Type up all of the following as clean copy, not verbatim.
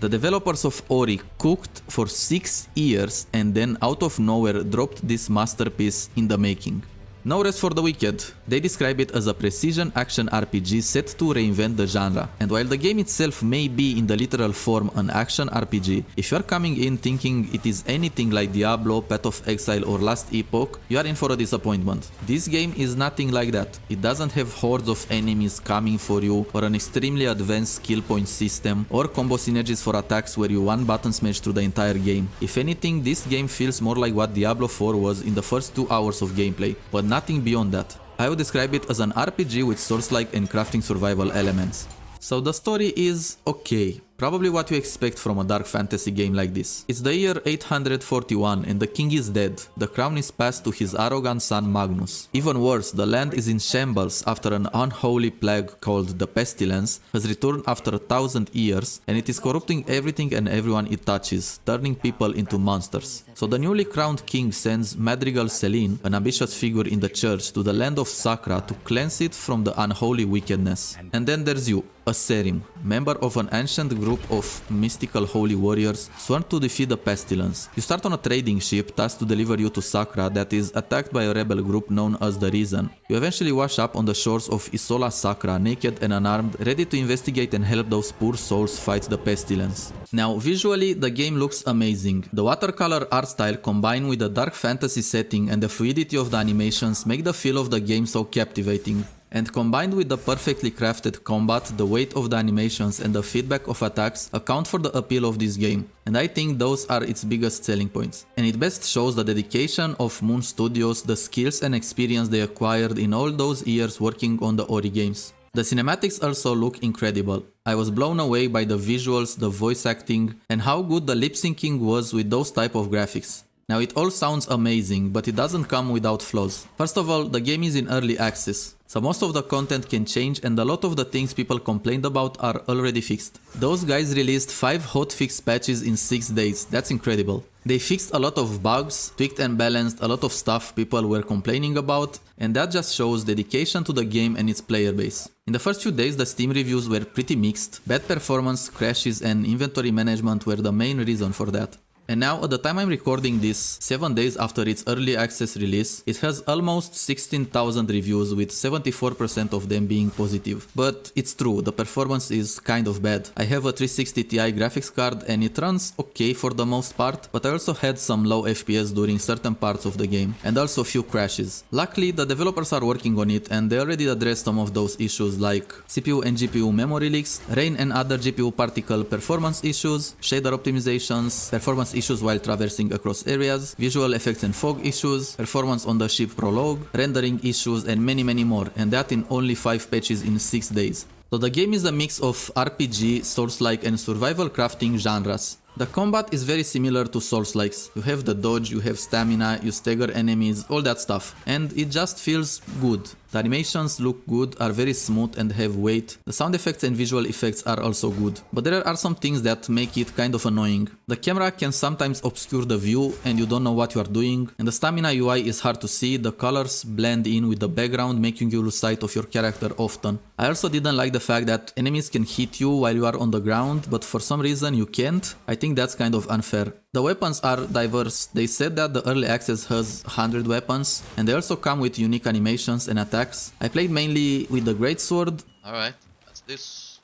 The developers of Ori cooked for 6 years and then out of nowhere dropped this masterpiece in the making. No Rest for the Wicked. They describe it as a precision action RPG set to reinvent the genre. And while the game itself may be in the literal form an action RPG, if you are coming in thinking it is anything like Diablo, Path of Exile or Last Epoch, you are in for a disappointment. This game is nothing like that. It doesn't have hordes of enemies coming for you or an extremely advanced skill point system or combo synergies for attacks where you one button smash through the entire game. If anything, this game feels more like what Diablo 4 was in the first 2 hours of gameplay, but nothing beyond that. I would describe it as an RPG with Souls-like and crafting survival elements. So the story is okay. Probably what you expect from a dark fantasy game like this. It's the year 841 and the king is dead. The crown is passed to his arrogant son Magnus. Even worse, the land is in shambles after an unholy plague called the Pestilence has returned after 1,000 years and it is corrupting everything and everyone it touches, turning people into monsters. So the newly crowned king sends Madrigal Selene, an ambitious figure in the church, to the land of Sacra to cleanse it from the unholy wickedness. And then there's you, a Serim, member of an ancient group of mystical holy warriors sworn to defeat the pestilence. You start on a trading ship tasked to deliver you to Sacra that is attacked by a rebel group known as the Reason. You eventually wash up on the shores of Isola Sacra, naked and unarmed, ready to investigate and help those poor souls fight the pestilence. Now, visually, the game looks amazing. The watercolor art style combined with the dark fantasy setting and the fluidity of the animations make the feel of the game so captivating. And combined with the perfectly crafted combat, the weight of the animations and the feedback of attacks account for the appeal of this game. And I think those are its biggest selling points. And it best shows the dedication of Moon Studios, the skills and experience they acquired in all those years working on the Ori games. The cinematics also look incredible. I was blown away by the visuals, the voice acting, and how good the lip syncing was with those type of graphics. Now it all sounds amazing, but it doesn't come without flaws. First of all, the game is in early access, so most of the content can change and a lot of the things people complained about are already fixed. Those guys released 5 hotfix patches in 6 days, that's incredible. They fixed a lot of bugs, tweaked and balanced a lot of stuff people were complaining about, and that just shows dedication to the game and its player base. In the first few days the Steam reviews were pretty mixed, bad performance, crashes and inventory management were the main reason for that. And now, at the time I'm recording this, 7 days after its early access release, it has almost 16,000 reviews with 74% of them being positive. But it's true, the performance is kind of bad. I have a 360 Ti graphics card and it runs okay for the most part, but I also had some low FPS during certain parts of the game, and also a few crashes. Luckily, the developers are working on it and they already addressed some of those issues like CPU and GPU memory leaks, rain and other GPU particle performance issues, shader optimizations, performance issues while traversing across areas, visual effects and fog issues, performance on the ship prologue, rendering issues and many more, and that in only 5 patches in 6 days. So the game is a mix of RPG, Souls-like and survival crafting genres. The combat is very similar to Souls-likes. You have the dodge, you have stamina, you stagger enemies, all that stuff, and it just feels good. The animations look good, are very smooth and have weight. The sound effects and visual effects are also good. But there are some things that make it kind of annoying. The camera can sometimes obscure the view and you don't know what you are doing. And the stamina UI is hard to see, the colors blend in with the background making you lose sight of your character often. I also didn't like the fact that enemies can hit you while you are on the ground, but for some reason you can't. I think that's kind of unfair. The weapons are diverse. They said that the early access has 100 weapons and they also come with unique animations and attacks. I played mainly with the greatsword. Alright, that's this.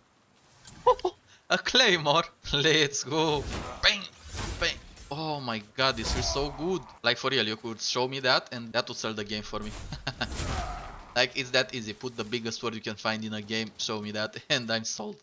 A claymore. Let's go. Bang, bang. Oh my god, this is so good. Like for real, you could show me that and that would sell the game for me. Like, it's that easy. Put the biggest sword you can find in a game, show me that, and I'm sold.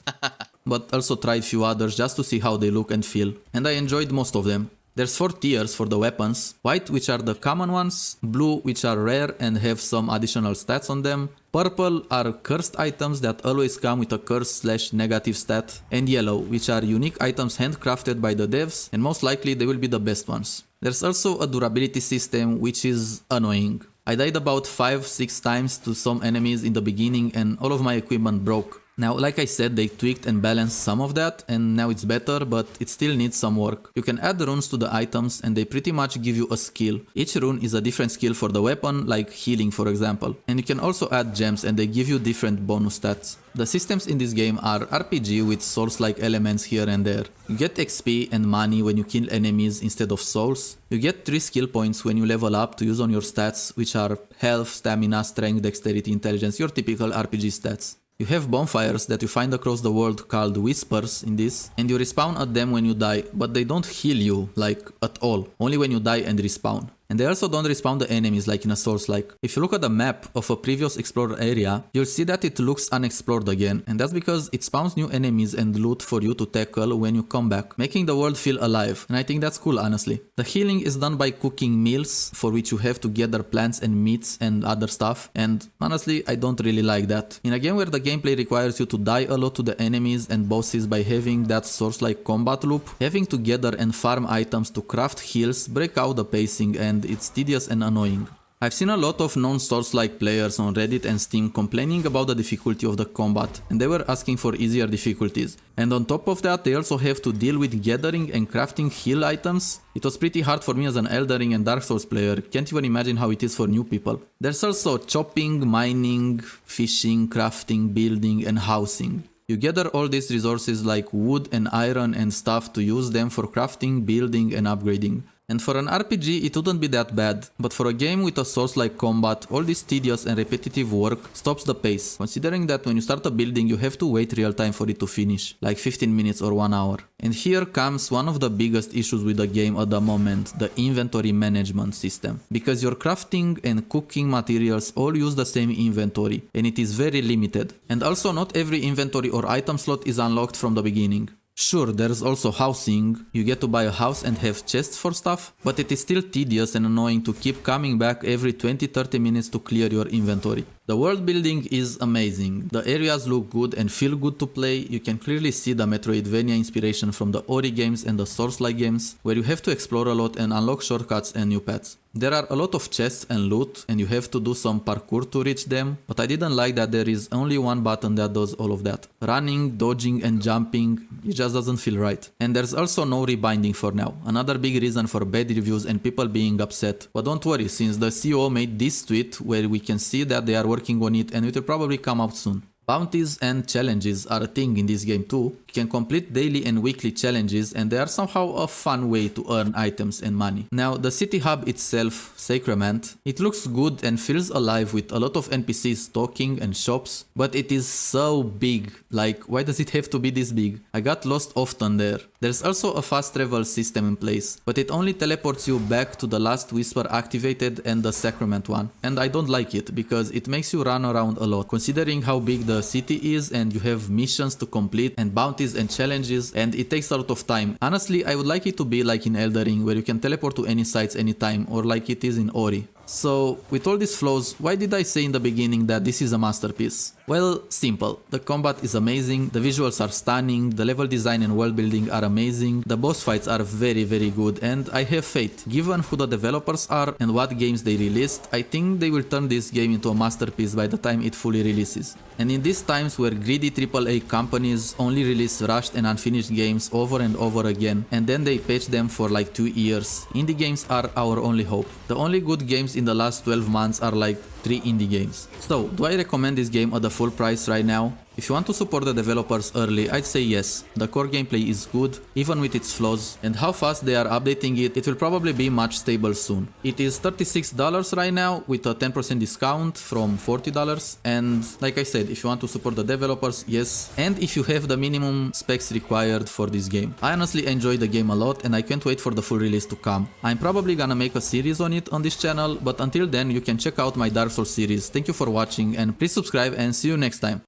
But also tried few others just to see how they look and feel, and I enjoyed most of them. There's 4 tiers for the weapons: white, which are the common ones, blue, which are rare and have some additional stats on them, purple are cursed items that always come with a curse/negative stat, and yellow, which are unique items handcrafted by the devs, and most likely they will be the best ones. There's also a durability system, which is annoying. I died about 5-6 times to some enemies in the beginning and all of my equipment broke. Now, like I said, they tweaked and balanced some of that, and now it's better, but it still needs some work. You can add runes to the items, and they pretty much give you a skill. Each rune is a different skill for the weapon, like healing for example. And you can also add gems, and they give you different bonus stats. The systems in this game are RPG with souls-like elements here and there. You get XP and money when you kill enemies instead of souls. You get 3 skill points when you level up to use on your stats, which are health, stamina, strength, dexterity, intelligence, your typical RPG stats. You have bonfires that you find across the world called whispers in this, and you respawn at them when you die, but they don't heal you, like, at all, only when you die and respawn. And they also don't respawn the enemies like in a Souls-like. If you look at the map of a previous explored area, you'll see that it looks unexplored again, and that's because it spawns new enemies and loot for you to tackle when you come back, making the world feel alive, and I think that's cool honestly. The healing is done by cooking meals, for which you have to gather plants and meats and other stuff, and honestly I don't really like that. In a game where the gameplay requires you to die a lot to the enemies and bosses by having that Souls-like combat loop, having to gather and farm items to craft heals break out the pacing, and it's tedious and annoying. I've seen a lot of non-Souls-like players on Reddit and Steam complaining about the difficulty of the combat, and they were asking for easier difficulties. And on top of that, they also have to deal with gathering and crafting heal items. It was pretty hard for me as an Elden Ring and Dark Souls player, can't even imagine how it is for new people. There's also chopping, mining, fishing, crafting, building and housing. You gather all these resources like wood and iron and stuff to use them for crafting, building and upgrading. And for an RPG it wouldn't be that bad, but for a game with a Souls-like combat, all this tedious and repetitive work stops the pace, considering that when you start a building you have to wait real time for it to finish, like 15 minutes or 1 hour. And here comes one of the biggest issues with the game at the moment, the inventory management system. Because your crafting and cooking materials all use the same inventory, and it is very limited. And also not every inventory or item slot is unlocked from the beginning. Sure, there's also housing, you get to buy a house and have chests for stuff, but it is still tedious and annoying to keep coming back every 20-30 minutes to clear your inventory. The world building is amazing, the areas look good and feel good to play, you can clearly see the Metroidvania inspiration from the Ori games and the Souls-like games, where you have to explore a lot and unlock shortcuts and new paths. There are a lot of chests and loot, and you have to do some parkour to reach them, but I didn't like that there is only one button that does all of that. Running, dodging and jumping, it just doesn't feel right. And there's also no rebinding for now, another big reason for bad reviews and people being upset. But don't worry, since the CEO made this tweet where we can see that they are working on it and it will probably come out soon. Bounties and challenges are a thing in this game too. You can complete daily and weekly challenges and they are somehow a fun way to earn items and money. Now the city hub itself, Sacrament, it looks good and feels alive with a lot of NPCs talking and shops, but it is so big, like why does it have to be this big? I got lost often there. There's also a fast travel system in place, but it only teleports you back to the last Whisper activated and the Sacrament one. And I don't like it because it makes you run around a lot, considering how big the city is and you have missions to complete and bounties and challenges and it takes a lot of time. Honestly, I would like it to be like in Elden Ring where you can teleport to any sites anytime, or like it is in Ori. So, with all these flaws, why did I say in the beginning that this is a masterpiece? Well, simple. The combat is amazing, the visuals are stunning, the level design and world building are amazing, the boss fights are very good, and I have faith. Given who the developers are and what games they released, I think they will turn this game into a masterpiece by the time it fully releases. And in these times where greedy AAA companies only release rushed and unfinished games over and over again, and then they patch them for like 2 years, indie games are our only hope. The only good games in the last 12 months are like 3 indie games. So, do I recommend this game at the full price right now? If you want to support the developers early, I'd say yes. The core gameplay is good, even with its flaws, and how fast they are updating it, it will probably be much stable soon. It is $36 right now with a 10% discount from $40, and like I said, if you want to support the developers, yes, and if you have the minimum specs required for this game. I honestly enjoy the game a lot and I can't wait for the full release to come. I'm probably gonna make a series on it on this channel, but until then you can check out my Dark Souls series. Thank you for watching and please subscribe and see you next time.